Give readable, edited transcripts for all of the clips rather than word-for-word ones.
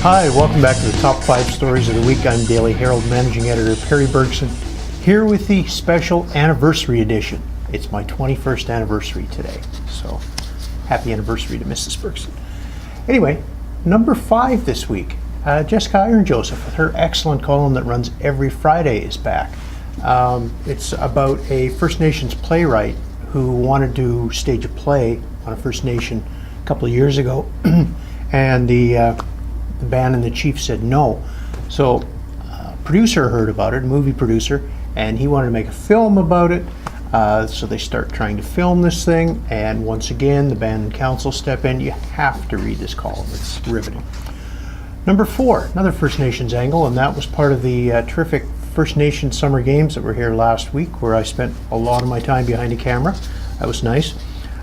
Hi, welcome back to the Top 5 Stories of the Week. I'm Daily Herald Managing Editor Perry Bergson, here with the special anniversary edition. It's my 21st anniversary today, so happy anniversary to Mrs. Bergson. Anyway, number 5 this week, Jessica Iron Joseph with her excellent column that runs every Friday is back. It's about a First Nations playwright who wanted to stage a play on a First Nation a couple of years ago, and the band and the chief said no. So a producer heard about it, a movie producer, and he wanted to make a film about it. So they start trying to film this thing, and once again the band and council step in. You have to read this column, it's riveting. Number 4, another First Nations angle, and that was part of the terrific First Nation Summer Games that were here last week, where I spent a lot of my time behind a camera. That was nice.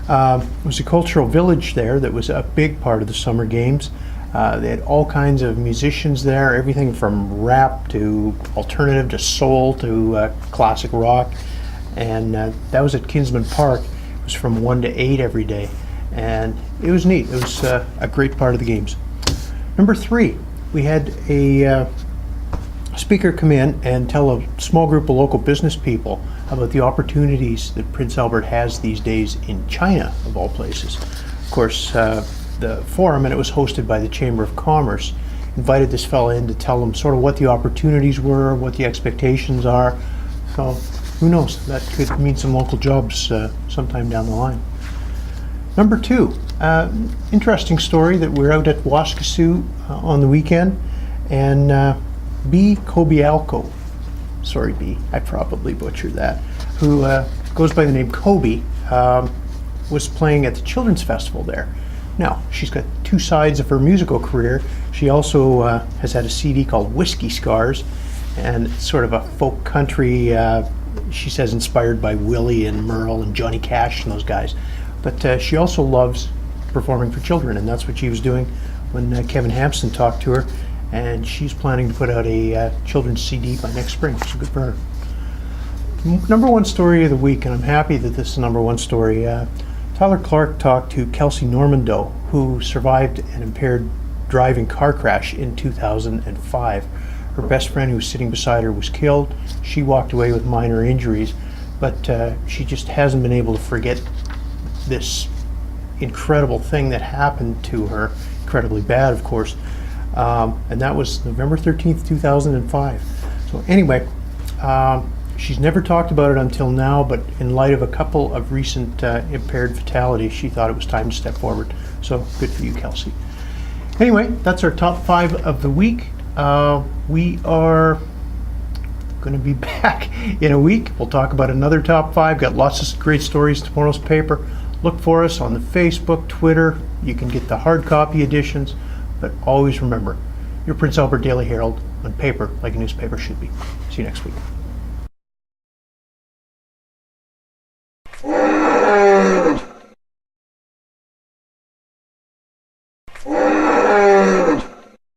It was a cultural village there that was a big part of the Summer Games. They had all kinds of musicians there, everything from rap to alternative to soul to classic rock. And that was at Kinsman Park. It was from 1 to 8 every day. And it was neat. It was a great part of the games. Number 3, we had a speaker come in and tell a small group of local business people about the opportunities that Prince Albert has these days in China, of all places. Of course, the forum, and it was hosted by the Chamber of Commerce, invited this fella in to tell them sort of what the opportunities were, what the expectations are. So who knows, that could mean some local jobs sometime down the line. Number 2, interesting story that we're out at Waskesiu on the weekend, and B. Kobialko, sorry B, I probably butchered that, who goes by the name Kobe, was playing at the Children's Festival there. Now, she's got 2 sides of her musical career. She also has had a CD called Whiskey Scars, and it's sort of a folk country, she says, inspired by Willie and Merle and Johnny Cash and those guys. But she also loves performing for children, and that's what she was doing when Kevin Hampson talked to her, and she's planning to put out a children's CD by next spring, so good for her. Number 1 story of the week, and I'm happy that this is the number 1 story. Tyler Clark talked to Kelsey Normando, who survived an impaired driving car crash in 2005. Her best friend who was sitting beside her was killed. She walked away with minor injuries, but she just hasn't been able to forget this incredible thing that happened to her, incredibly bad, of course, and that was November 13th, 2005. So anyway, she's never talked about it until now, but in light of a couple of recent impaired fatalities, she thought it was time to step forward. So good for you, Kelsey. Anyway, that's our top 5 of the week. We are going to be back in a week. We'll talk about another top 5. Got lots of great stories in tomorrow's paper. Look for us on the Facebook, Twitter. You can get the hard copy editions, but always remember, your Prince Albert Daily Herald on paper like a newspaper should be. See you next week.